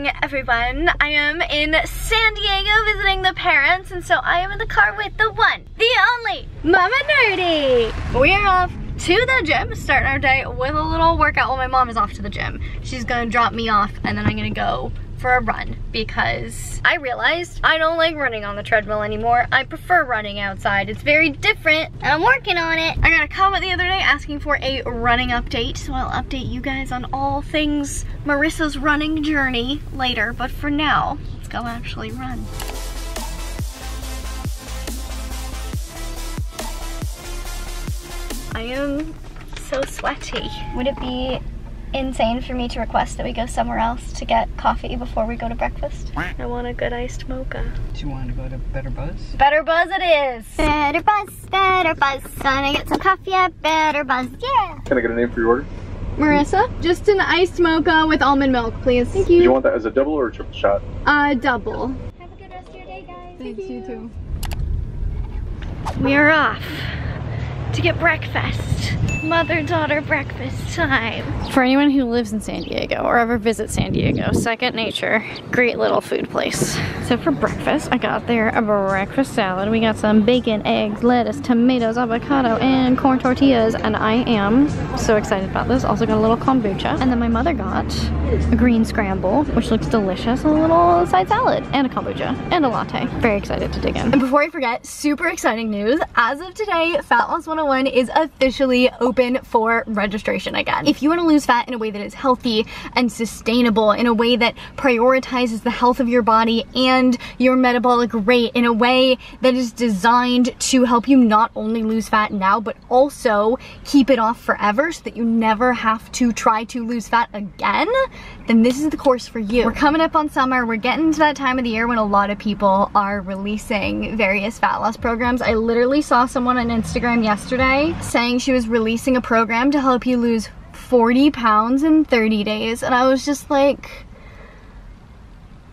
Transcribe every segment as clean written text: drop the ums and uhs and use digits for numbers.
morning, everyone. I am in San Diego visiting the parents, and so I am in the car with the one, the only, Mama Nerdy. We are off to the gym, starting our day with a little workout while my mom is off to the gym. She's gonna drop me off, and then I'm gonna go for a run because I realized I don't like running on the treadmill anymore. I prefer running outside. It's very different, and I'm working on it. I got a comment the other day asking for a running update, so I'll update you guys on all things Marissa's running journey later, but for now, let's go actually run. I am so sweaty. Would it be insane for me to request that we go somewhere else to get coffee before we go to breakfast? I want a good iced mocha. Do you want to go to Better Buzz? Better Buzz it is! Better Buzz, Better Buzz. Gonna get some coffee at Better Buzz, yeah! Can I get a name for your order? Marissa, just an iced mocha with almond milk, please. Thank you. Do you want that as a double or a triple shot? Double. Have a good rest of your day, guys. Thanks, you too. We are off to get breakfast. Mother-daughter breakfast time. For anyone who lives in San Diego or ever visits San Diego, Second Nature, great little food place. So for breakfast, I got there a breakfast salad. We got some bacon, eggs, lettuce, tomatoes, avocado, and corn tortillas, and I am so excited about this. Also got a little kombucha. And then my mother got a green scramble, which looks delicious, and a little side salad, and a kombucha, and a latte. Very excited to dig in. And before I forget, super exciting news. As of today, Fat Loss 101 is officially open for registration again. If you want to lose fat in a way that is healthy and sustainable, in a way that prioritizes the health of your body and your metabolic rate, in a way that is designed to help you not only lose fat now, but also keep it off forever so that you never have to try to lose fat again, then this is the course for you. We're coming up on summer. We're getting to that time of the year when a lot of people are releasing various fat loss programs. I literally saw someone on Instagram yesterday saying she was releasing a program to help you lose 40 pounds in 30 days. And I was just like,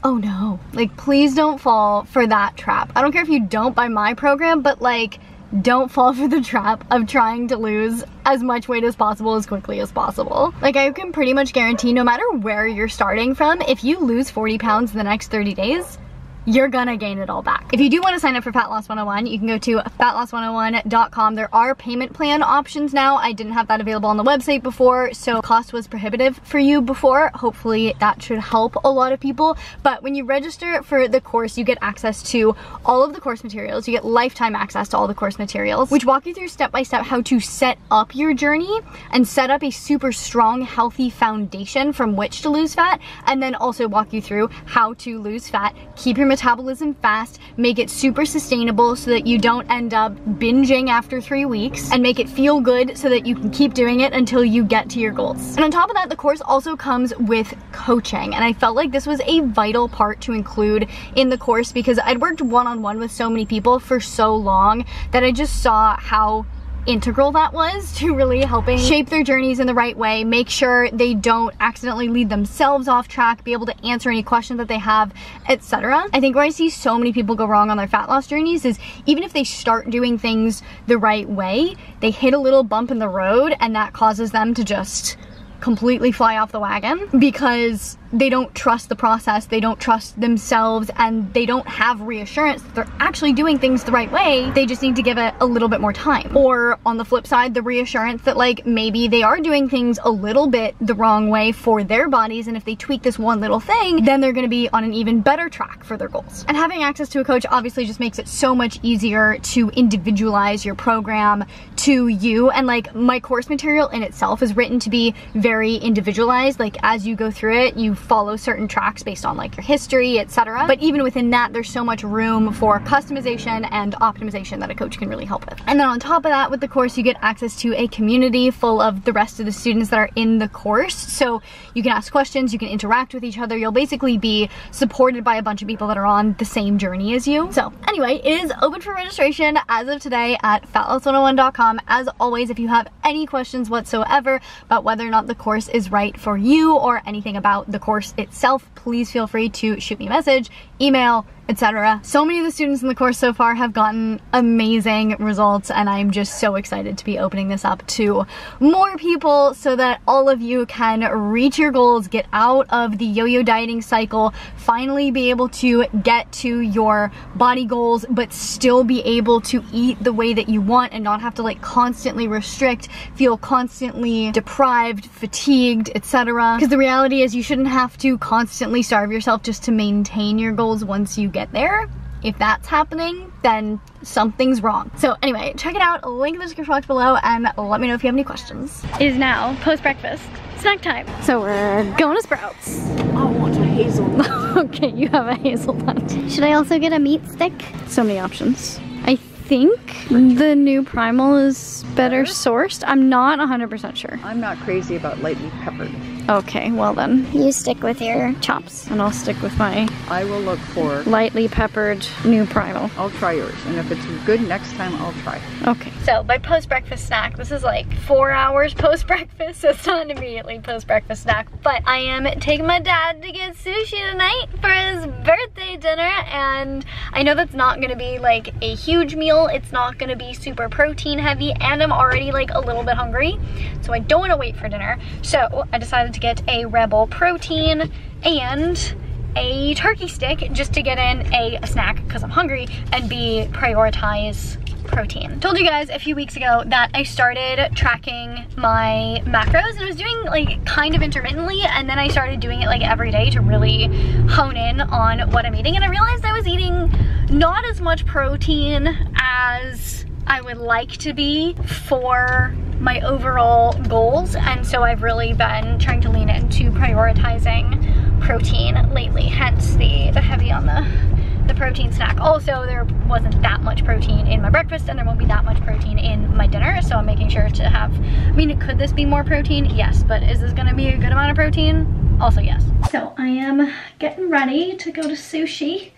oh no. Like, please don't fall for that trap. I don't care if you don't buy my program, but like, don't fall for the trap of trying to lose as much weight as possible as quickly as possible. Like, I can pretty much guarantee no matter where you're starting from, if you lose 40 pounds in the next 30 days, you're gonna gain it all back. If you do want to sign up for Fat Loss 101, you can go to fatloss101.com. There are payment plan options now. I didn't have that available on the website before, so cost was prohibitive for you before. Hopefully that should help a lot of people. But when you register for the course, you get access to all of the course materials. You get lifetime access to all the course materials, which walk you through step by step how to set up your journey and set up a super strong, healthy foundation from which to lose fat, and then also walk you through how to lose fat, keep your metabolism fast, make it super sustainable so that you don't end up binging after 3 weeks, and make it feel good so that you can keep doing it until you get to your goals. And on top of that, the course also comes with coaching, and I felt like this was a vital part to include in the course because I'd worked one-on-one with so many people for so long that I just saw how integral that was to really helping shape their journeys in the right way, make sure they don't accidentally lead themselves off track, be able to answer any questions that they have, etc. I think where I see so many people go wrong on their fat loss journeys is even if they start doing things the right way, they hit a little bump in the road and that causes them to just completely fly off the wagon because they don't trust the process, they don't trust themselves, and they don't have reassurance that they're actually doing things the right way. They just need to give it a little bit more time. Or on the flip side, the reassurance that like maybe they are doing things a little bit the wrong way for their bodies, and if they tweak this one little thing, then they're gonna be on an even better track for their goals. And having access to a coach obviously just makes it so much easier to individualize your program to you. And like, my course material in itself is written to be very individualized. Like, as you go through it, you follow certain tracks based on like your history, etc. But even within that, there's so much room for customization and optimization that a coach can really help with. And then on top of that, with the course, you get access to a community full of the rest of the students that are in the course. So you can ask questions, you can interact with each other. You'll basically be supported by a bunch of people that are on the same journey as you. So anyway, it is open for registration as of today at fatloss101.com. As always, if you have any questions whatsoever about whether or not the course is right for you or anything about the course itself, please feel free to shoot me a message, email, etc. So many of the students in the course so far have gotten amazing results, and I'm just so excited to be opening this up to more people so that all of you can reach your goals, get out of the yo-yo dieting cycle, finally be able to get to your body goals, but still be able to eat the way that you want and not have to like constantly restrict, feel constantly deprived, fatigued, etc. Because the reality is you shouldn't have to constantly starve yourself just to maintain your goals once you get there. If that's happening, then something's wrong. So anyway, check it out, link in the description box below, and let me know if you have any questions. It is now post-breakfast, snack time. So we're going to Sprouts. I want a hazelnut. Okay, you have a hazelnut. Should I also get a meat stick? So many options. I think the new Primal is better sourced. I'm not 100% sure. I'm not crazy about lightly peppered. Okay, well then. You stick with your chops, and I'll stick with my I will look for lightly peppered new Primal. I'll try yours, and if it's good next time, I'll try. Okay. So my post-breakfast snack, this is like 4 hours post-breakfast, so it's not an immediately post-breakfast snack, but I am taking my dad to get sushi tonight for his birthday dinner, and I know that's not gonna be like a huge meal, it's not gonna be super protein heavy, and I'm already like a little bit hungry, so I don't wanna wait for dinner. So I decided to get a Rebel protein and a turkey stick just to get in a snack because I'm hungry, and B, prioritize protein. Told you guys a few weeks ago that I started tracking my macros, and I was doing like kind of intermittently, and then I started doing it like every day to really hone in on what I'm eating, and I realized I was eating not as much protein as I would like to be for my overall goals, and so I've really been trying to lean into prioritizing protein lately, hence the heavy on the protein snack. Also, there wasn't that much protein in my breakfast, and there won't be that much protein in my dinner, so I'm making sure to have, I mean, could this be more protein? Yes, but is this gonna be a good amount of protein? Also yes. So I am getting ready to go to sushi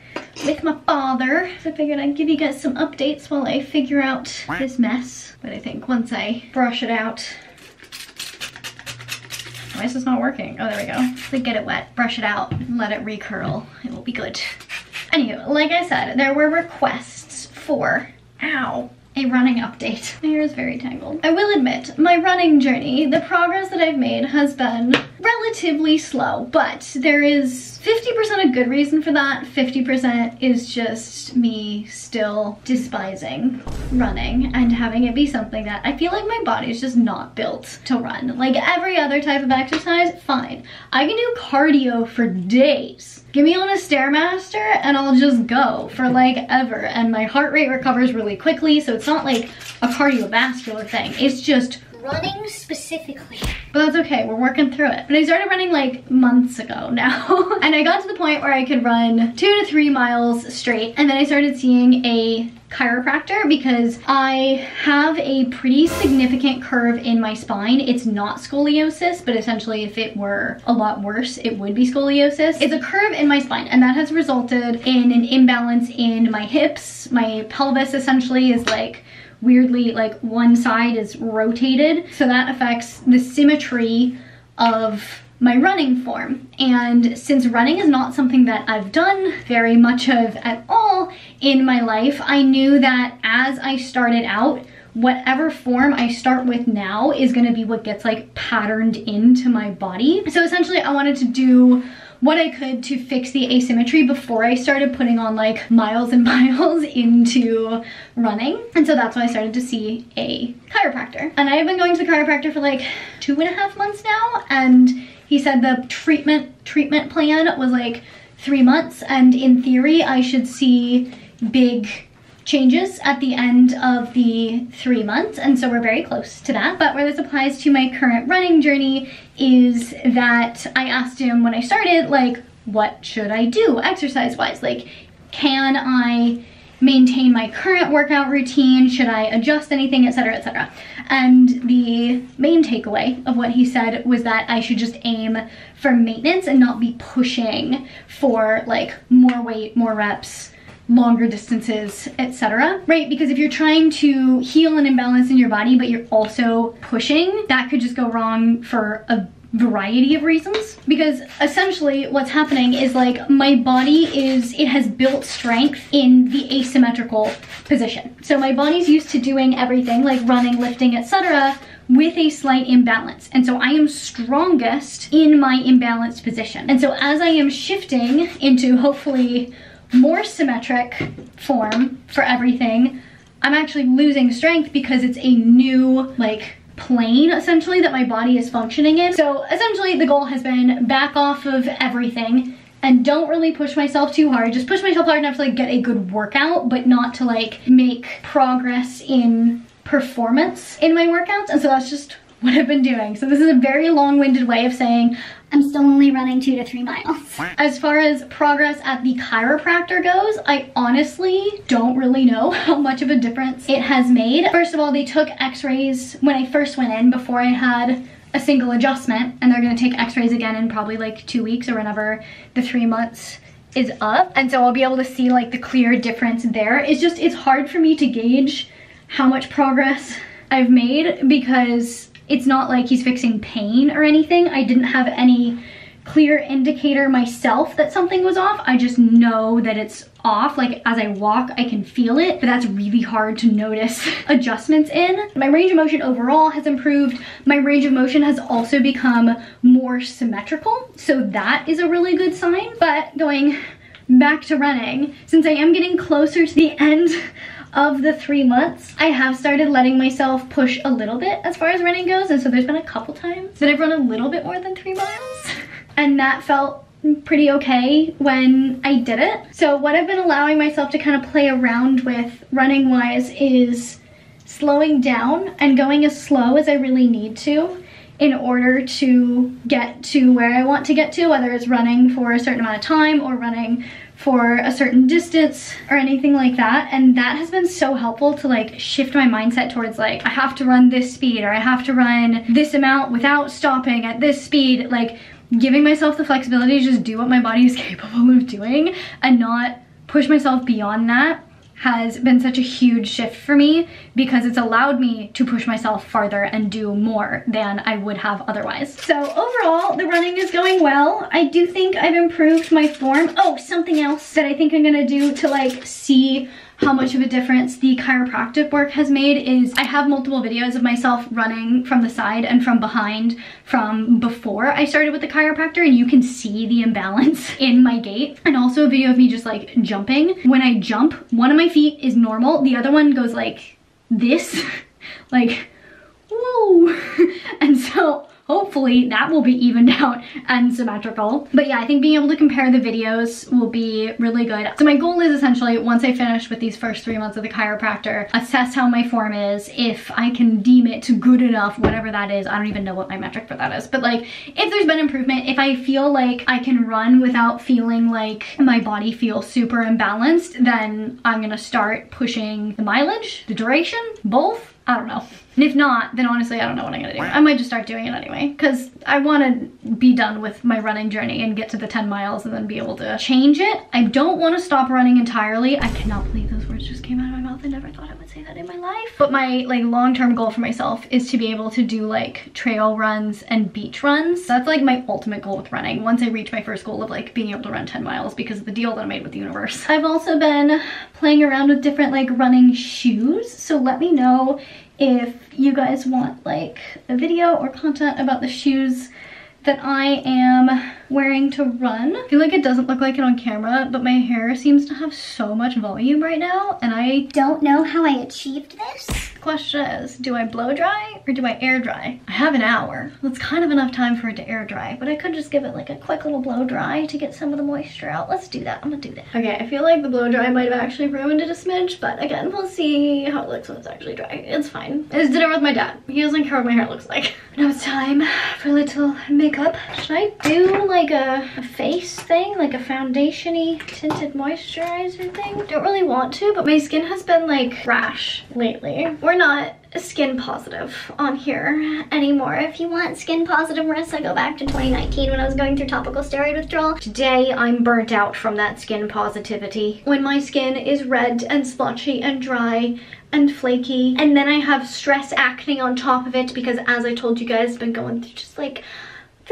with my father. So I figured I'd give you guys some updates while I figure out this mess. But I think once I brush it out, why is this not working? Oh, there we go. So get it wet, brush it out, and let it recurl. It will be good. Anywho, like I said, there were requests for, a running update. My hair is very tangled. I will admit, my running journey, the progress that I've made has been relatively slow, but there is 50% a good reason for that. 50% is just me still despising running and having it be something that I feel like my body is just not built to run. Like every other type of exercise, fine. I can do cardio for days. Give me on a Stairmaster and I'll just go for like ever, and my heart rate recovers really quickly, so it's not like a cardiovascular thing. It's just running specifically. But that's okay, we're working through it. But I started running like months ago now. And I got to the point where I could run 2 to 3 miles straight. And then I started seeing a chiropractor because I have a pretty significant curve in my spine. It's not scoliosis, but essentially if it were a lot worse, it would be scoliosis. It's a curve in my spine, and that has resulted in an imbalance in my hips. My pelvis essentially is like weirdly, like one side is rotated, so that affects the symmetry of my running form. And since running is not something that I've done very much of at all in my life, I knew that as I started out, whatever form I start with now is gonna be what gets like patterned into my body. So essentially I wanted to do what I could to fix the asymmetry before I started putting on like miles and miles into running. And so that's why I started to see a chiropractor. And I've been going to the chiropractor for like 2.5 months now, and he said the treatment plan was like 3 months, and in theory I should see big changes at the end of the 3 months, and so we're very close to that. But where this applies to my current running journey is that I asked him when I started, like, what should I do exercise-wise? Like, can I maintain my current workout routine? Should I adjust anything, etc., etc.? And the main takeaway of what he said was that I should just aim for maintenance and not be pushing for like more weight, more reps, longer distances, etc. Right? Because if you're trying to heal an imbalance in your body, but you're also pushing, that could just go wrong for a variety of reasons, because essentially what's happening is like my body it has built strength in the asymmetrical position. So my body's used to doing everything like running, lifting, etc. with a slight imbalance. And so I am strongest in my imbalanced position. And so as I am shifting into hopefully more symmetric form for everything, I'm actually losing strength because it's a new like plane essentially that my body is functioning in. So essentially the goal has been back off of everything and don't really push myself too hard. Just push myself hard enough to like get a good workout, but not to like make progress in performance in my workouts. And so that's just what I've been doing. So this is a very long-winded way of saying I'm still only running 2 to 3 miles. As far as progress at the chiropractor goes, I honestly don't really know how much of a difference it has made. First of all, they took x-rays when I first went in before I had a single adjustment, and they're gonna take x-rays again in probably like 2 weeks or whenever the 3 months is up. And so I'll be able to see like the clear difference there. It's hard for me to gauge how much progress I've made because it's not like he's fixing pain or anything. I didn't have any clear indicator myself that something was off. I just know that it's off. Like as I walk, I can feel it, but that's really hard to notice adjustments in. My range of motion overall has improved. My range of motion has also become more symmetrical. So that is a really good sign. But going back to running, since I am getting closer to the end of the 3 months, I have started letting myself push a little bit as far as running goes. And so there's been a couple times that I've run a little bit more than 3 miles. And that felt pretty okay when I did it. So what I've been allowing myself to kind of play around with running wise is slowing down and going as slow as I really need to in order to get to where I want to get to, whether it's running for a certain amount of time or running for a certain distance or anything like that. And that has been so helpful to like shift my mindset towards like, I have to run this speed or I have to run this amount without stopping at this speed. Like giving myself the flexibility to just do what my body is capable of doing and not push myself beyond that has been such a huge shift for me because it's allowed me to push myself farther and do more than I would have otherwise. So overall, the running is going well. I do think I've improved my form. Oh, something else that I think I'm gonna do to like see how much of a difference the chiropractic work has made is I have multiple videos of myself running from the side and from behind from before I started with the chiropractor, and you can see the imbalance in my gait. And also a video of me just like jumping. When I jump, one of my feet is normal, the other one goes like this, like, whoa. And so hopefully that will be evened out and symmetrical. But yeah, I think being able to compare the videos will be really good. So my goal is essentially, once I finish with these first 3 months of the chiropractor, assess how my form is, if I can deem it good enough, whatever that is. I don't even know what my metric for that is. But like, if there's been improvement, if I feel like I can run without feeling like my body feels super imbalanced, then I'm gonna start pushing the mileage, the duration, both. I don't know. And if not, then honestly, I don't know what I'm gonna do. I might just start doing it anyway, because I wanna be done with my running journey and get to the 10 miles and then be able to change it. I don't wanna stop running entirely. I cannot believe those words just came out of my mouth. I never thought I would say that in my life. But my like long-term goal for myself is to be able to do like trail runs and beach runs. That's like my ultimate goal with running, once I reach my first goal of like being able to run 10 miles because of the deal that I made with the universe. I've also been playing around with different like running shoes. So let me know if you guys want like a video or content about the shoes that I am wearing to run. I feel like it doesn't look like it on camera, but my hair seems to have so much volume right now, and I don't know how I achieved this. The question is, do I blow dry or do I air dry? I have an hour. That's kind of enough time for it to air dry, but I could just give it like a quick little blow dry to get some of the moisture out. Let's do that. I'm gonna do that. Okay, I feel like the blow dry might have actually ruined it a smidge, but again, we'll see how it looks when it's actually dry. It's fine. I just did it with my dad. He doesn't care what my hair looks like. Now it's time for a little makeup. Should I do like a face thing, like a foundation-y tinted moisturizer thing? Don't really want to, but my skin has been like rash lately. We're not skin positive on here anymore. If you want skin positive Marissa, go back to 2019 when I was going through topical steroid withdrawal. Today I'm burnt out from that skin positivity. When my skin is red and splotchy and dry and flaky, and then I have stress acne on top of it because, as I told you guys, I've been going through just like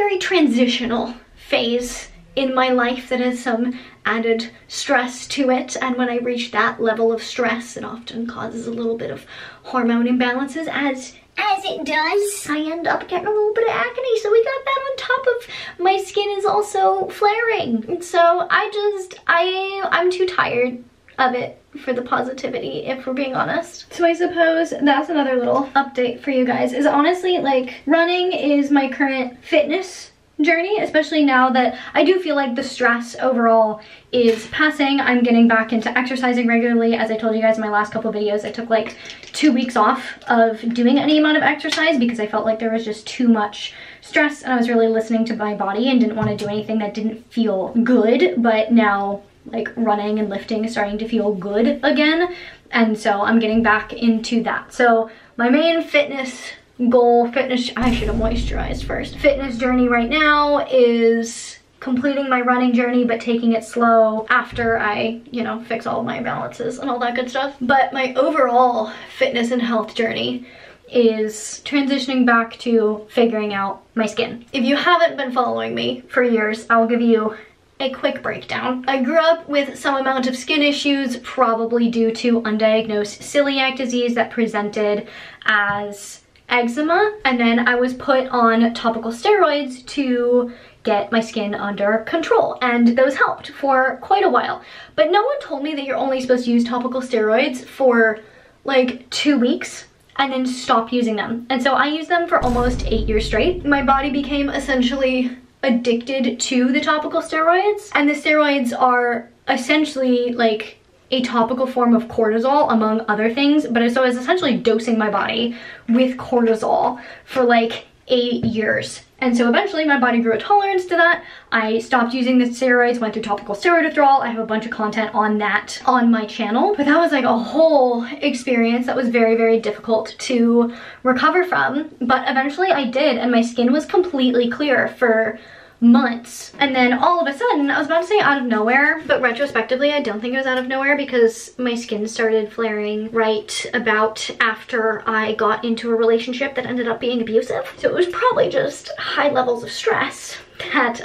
very transitional phase in my life that has some added stress to it, and when I reach that level of stress, it often causes a little bit of hormone imbalances, as it does. I end up getting a little bit of acne, so we got that on top of my skin is also flaring. And so I'm too tired of it for the positivity, if we're being honest. So I suppose that's another little update for you guys, is honestly, like, running is my current fitness journey, especially now that I do feel like the stress overall is passing. I'm getting back into exercising regularly. As I told you guys in my last couple videos, I took like 2 weeks off of doing any amount of exercise because I felt like there was just too much stress, and I was really listening to my body and didn't want to do anything that didn't feel good. But now, like, running and lifting is starting to feel good again, and so I'm getting back into that. So my main fitness goal, I should have moisturized first. Fitness journey right now is completing my running journey, but taking it slow after I, you know, fix all of my imbalances and all that good stuff. But my overall fitness and health journey is transitioning back to figuring out my skin. If you haven't been following me for years, I'll give you a quick breakdown. I grew up with some amount of skin issues, probably due to undiagnosed celiac disease that presented as eczema, and then I was put on topical steroids to get my skin under control, and those helped for quite a while. But no one told me that you're only supposed to use topical steroids for like 2 weeks and then stop using them. And so I used them for almost 8 years straight. My body became essentially addicted to the topical steroids, and the steroids are essentially like a topical form of cortisol, among other things. But so I was essentially dosing my body with cortisol for like 8 years. And so eventually my body grew a tolerance to that. I stopped using the steroids, went through topical steroid withdrawal. I have a bunch of content on that on my channel. But that was like a whole experience that was very, very difficult to recover from. But eventually I did, and my skin was completely clear for months. And then all of a sudden, I was about to say out of nowhere, but retrospectively I don't think it was out of nowhere, because my skin started flaring right about after I got into a relationship that ended up being abusive. So it was probably just high levels of stress that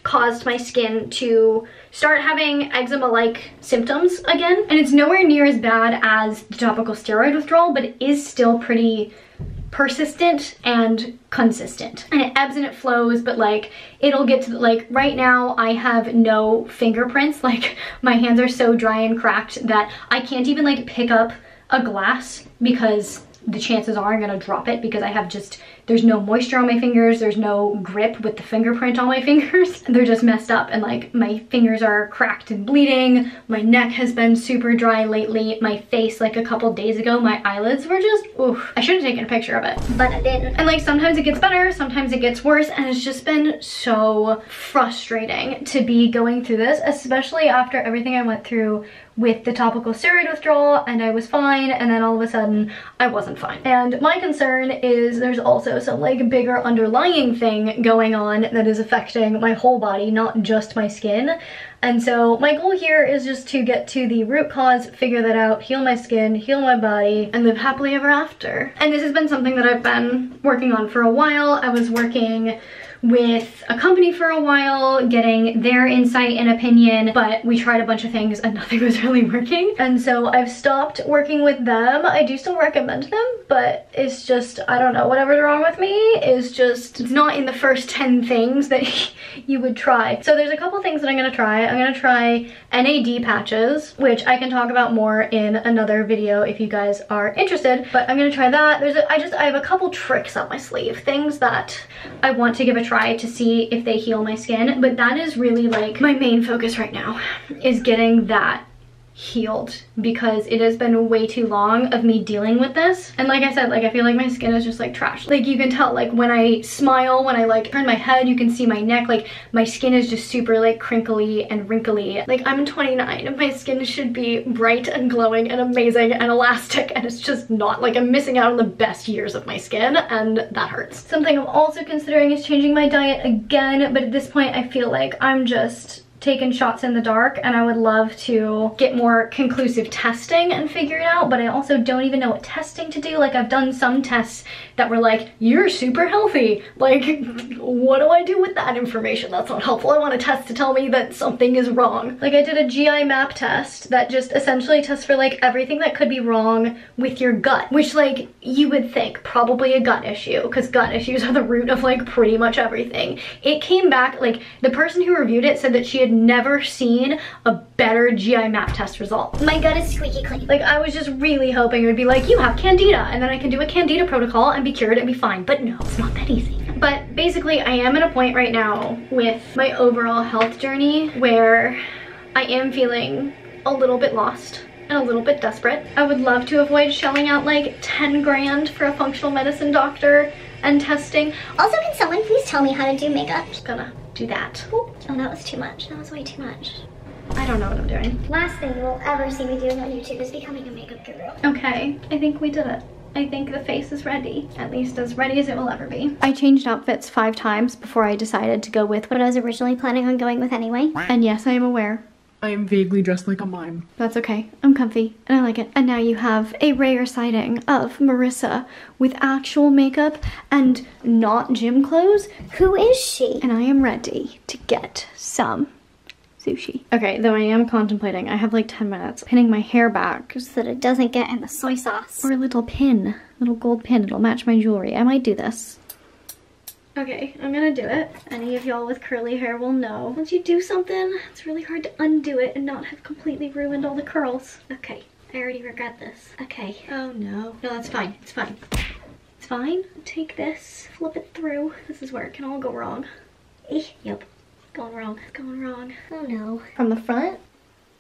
caused my skin to start having eczema-like symptoms again. And it's nowhere near as bad as the topical steroid withdrawal, but it is still pretty persistent and consistent, and it ebbs and it flows. But like, it'll get to, like, right now I have no fingerprints. Like, my hands are so dry and cracked that I can't even like pick up a glass, because the chances are I'm gonna drop it, because I have just, there's no moisture on my fingers, there's no grip with the fingerprint on my fingers. They're just messed up, and like, my fingers are cracked and bleeding. My neck has been super dry lately. My face, like a couple days ago, my eyelids were just, oof. I should have taken a picture of it, but I didn't. And like, sometimes it gets better, sometimes it gets worse, and it's just been so frustrating to be going through this, especially after everything I went through with the topical steroid withdrawal, and I was fine, and then all of a sudden I wasn't fine. And my concern is there's also some like bigger underlying thing going on that is affecting my whole body, not just my skin. And so my goal here is just to get to the root cause, figure that out, heal my skin, heal my body, and live happily ever after. And this has been something that I've been working on for a while. I was working with a company for a while, getting their insight and opinion, but we tried a bunch of things and nothing was really working. And so I've stopped working with them. I do still recommend them, but it's just, I don't know, whatever's wrong with me is just, it's not in the first 10 things that you would try. So there's a couple things that I'm gonna try. I'm gonna try NAD patches, which I can talk about more in another video if you guys are interested, but I'm gonna try that. I have a couple tricks up my sleeve, things that I want to give a try to see if they heal my skin, but that is really like my main focus right now, is getting that healed, because it has been way too long of me dealing with this. And like I said, like, I feel like my skin is just like trash. Like, you can tell, like, when I smile, when I like turn my head, you can see my neck, like my skin is just super like crinkly and wrinkly. Like, I'm 29 and my skin should be bright and glowing and amazing and elastic, and it's just not. Like, I'm missing out on the best years of my skin, and that hurts. Something I'm also considering is changing my diet again, but at this point I feel like I'm just taken shots in the dark, and I would love to get more conclusive testing and figure it out, but I also don't even know what testing to do. Like, I've done some tests that were like, you're super healthy. Like, what do I do with that information? That's not helpful. I want a test to tell me that something is wrong. Like, I did a GI map test that just essentially tests for like everything that could be wrong with your gut, which like you would think probably a gut issue, because gut issues are the root of like pretty much everything. It came back, like, the person who reviewed it said that she had never seen a better GI map test result. My gut is squeaky clean. Like, I was just really hoping it would be like, you have candida, and then I can do a candida protocol and be cured and be fine. But no, it's not that easy. But basically, I am at a point right now with my overall health journey where I am feeling a little bit lost and a little bit desperate. I would love to avoid shelling out like 10 grand for a functional medicine doctor and testing. Also, can someone please tell me how to do makeup? Just gonna do that. Oh, that was too much. That was way too much. I don't know what I'm doing. Last thing you will ever see me doing on YouTube is becoming a makeup guru. Okay, I think we did it. I think the face is ready, at least as ready as it will ever be. I changed outfits 5 times before I decided to go with What I was originally planning on going with anyway. And yes, I am aware. I am vaguely dressed like a mime. That's okay. I'm comfy and I like it. And now you have a rare sighting of Marissa with actual makeup and not gym clothes. Who is she? And I am ready to get some sushi. Okay, though I am contemplating, I have like 10 minutes, pinning my hair back So that it doesn't get in the soy sauce. or a little pin, little gold pin. It'll match my jewelry. I might do this. Okay, I'm gonna do it. Any of y'all with curly hair will know. Once you do something, it's really hard to undo it and not have completely ruined all the curls. Okay, I already regret this. Okay. Oh no. No, that's fine. It's fine. It's fine. Take this, flip it through. This is where it can all go wrong. Yep. Going wrong. It's going wrong. Oh no. From the front,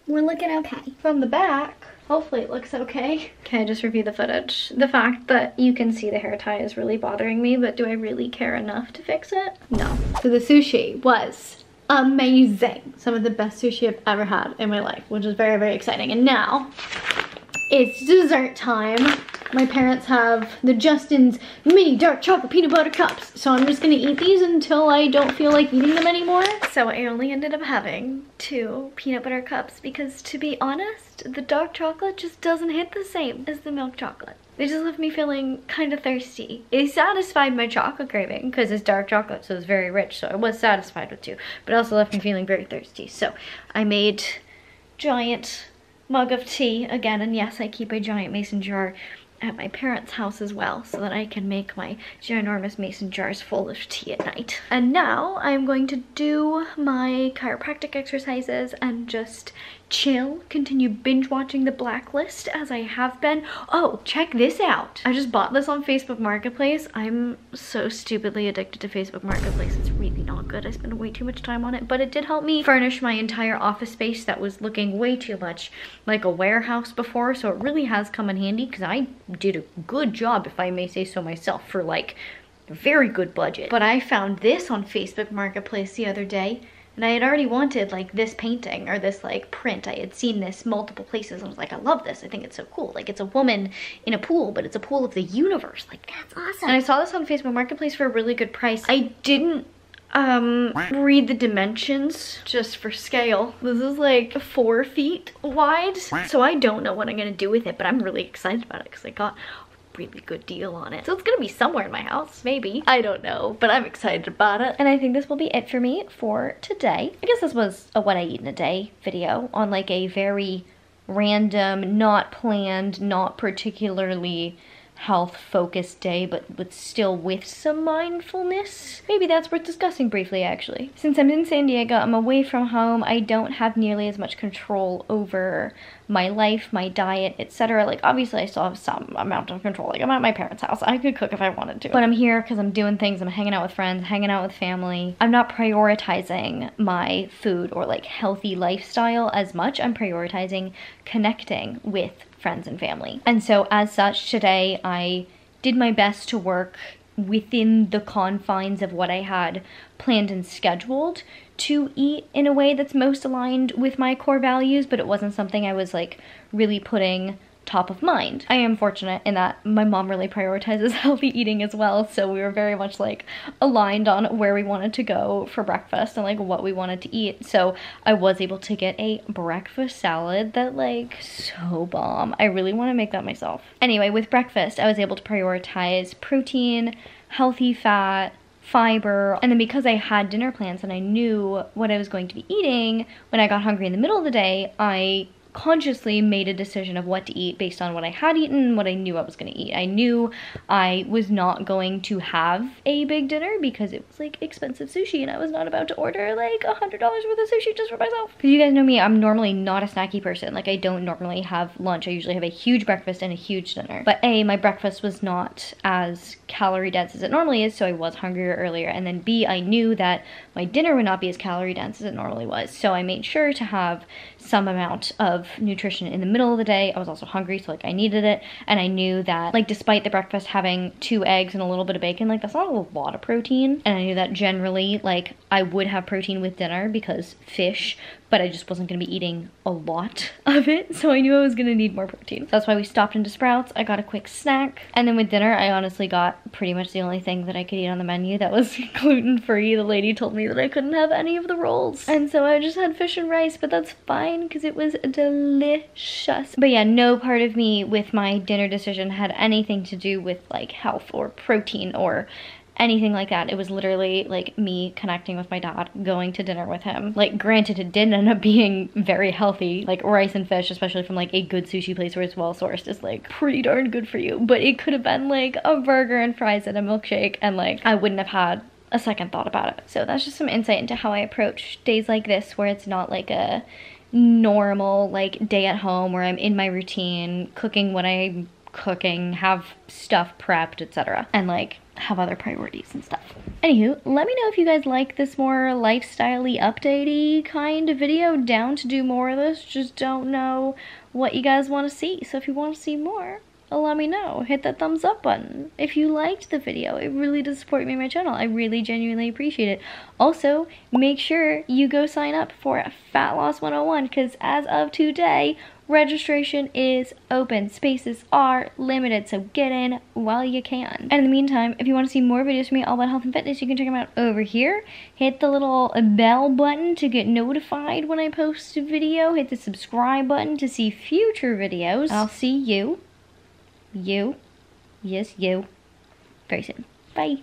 We're looking okay. from the back, hopefully it looks okay. Can I just review the footage? The fact that you can see the hair tie is really bothering me, but do I really care enough to fix it? No. So the sushi was amazing. Some of the best sushi I've ever had in my life, which is very, very exciting. And now it's dessert time. My parents have the Justin's mini dark chocolate peanut butter cups. So I'm just gonna eat these until I don't feel like eating them anymore. So I only ended up having 2 peanut butter cups because, to be honest, the dark chocolate just doesn't hit the same as the milk chocolate. They just left me feeling kind of thirsty. It satisfied my chocolate craving because it's dark chocolate, so it's very rich. So I was satisfied with 2, but it also left me feeling very thirsty. So I made giant mug of tea again, and yes, I keep a giant mason jar at my parents' house as well, so that I can make my ginormous mason jars full of tea at night. And now I'm going to do my chiropractic exercises and just chill, continue binge watching The Blacklist as I have been. Oh, check this out. I just bought this on Facebook Marketplace. I'm so stupidly addicted to Facebook Marketplace. It's really not good. I spend way too much time on it, but it did help me furnish my entire office space that was looking way too much like a warehouse before, so it really has come in handy because I did a good job, if I may say so myself, for like a very good budget. But I found this on Facebook Marketplace the other day, and I had already wanted like this painting or this like print. I had seen this multiple places and I was like, I love this. I think it's so cool. Like, it's a woman in a pool, but it's a pool of the universe. Like, That's awesome. and I saw this on Facebook Marketplace for a really good price. I didn't read the dimensions just for scale. This is like 4 feet wide, so I don't know what I'm gonna do with it, but I'm really excited about it because I got a really good deal on it. So it's gonna be somewhere in my house, maybe. I don't know, but I'm excited about it. And I think this will be it for me for today. I guess this was a what I eat in a day video on like a very random, not planned, not particularly health-focused day, but still with some mindfulness. Maybe that's worth discussing briefly, actually. Since I'm in San Diego, I'm away from home, I don't have nearly as much control over my life, my diet, etc. Like, obviously I still have some amount of control. Like, I'm at my parents' house. I could cook if I wanted to. But I'm here because I'm doing things. I'm hanging out with friends, hanging out with family. I'm not prioritizing my food or like healthy lifestyle as much. I'm prioritizing connecting with friends and family. And so as such, today I did my best to work within the confines of what I had planned and scheduled to eat in a way that's most aligned with my core values, but it wasn't something I was like really putting top of mind. I am fortunate in that my mom really prioritizes healthy eating as well, so we were very much like aligned on where we wanted to go for breakfast and like what we wanted to eat. So I was able to get a breakfast salad that like so bomb. I really want to make that myself. Anyway, with breakfast I was able to prioritize protein, healthy fat, fiber, and then because I had dinner plans and I knew what I was going to be eating, when I got hungry in the middle of the day, I consciously made a decision of what to eat based on what I had eaten and what I knew I was going to eat. I knew I was not going to have a big dinner because it was like expensive sushi and I was not about to order like $100 worth of sushi just for myself. Because you guys know me, I'm normally not a snacky person. Like I don't normally have lunch. I usually have a huge breakfast and a huge dinner. But A, my breakfast was not as calorie dense as it normally is, so I was hungrier earlier. And then B, I knew that my dinner would not be as calorie dense as it normally was. So I made sure to have some amount of nutrition in the middle of the day. I was also hungry, so like I needed it, and I knew that like despite the breakfast having 2 eggs and a little bit of bacon, like that's not a lot of protein, and I knew that generally like I would have protein with dinner because fish, but I just wasn't gonna be eating a lot of it, so I knew I was gonna need more protein. So that's why we stopped into Sprouts. I got a quick snack, and then with dinner I honestly got pretty much the only thing that I could eat on the menu that was gluten-free. The lady told me that I couldn't have any of the rolls, and so I just had fish and rice, but that's fine because it was delicious. But yeah, no part of me with my dinner decision had anything to do with like health or protein or anything like that. It was literally like me connecting with my dad, going to dinner with him. Like granted, it did end up being very healthy. Like rice and fish, especially from like a good sushi place where it's well sourced, is like pretty darn good for you. But it could have been like a burger and fries and a milkshake, and like I wouldn't have had a second thought about it. So that's just some insight into how I approach days like this, where it's not like a normal like day at home where I'm in my routine, cooking what I'm cooking, have stuff prepped, etc., and like have other priorities and stuff. Anywho, let me know if you guys like this more lifestyle-y, updatey kind of video. Down to do more of this, just don't know what you guys want to see. So if you want to see more, let me know. Hit that thumbs up button if you liked the video. It really does support me and my channel. I really genuinely appreciate it. Also, make sure you go sign up for Fat Loss 101 because as of today, registration is open. Spaces are limited, so get in while you can. And in the meantime, if you want to see more videos from me all about health and fitness, you can check them out over here. Hit the little bell button to get notified when I post a video. Hit the subscribe button to see future videos. I'll see you, yes, you, very soon. Bye.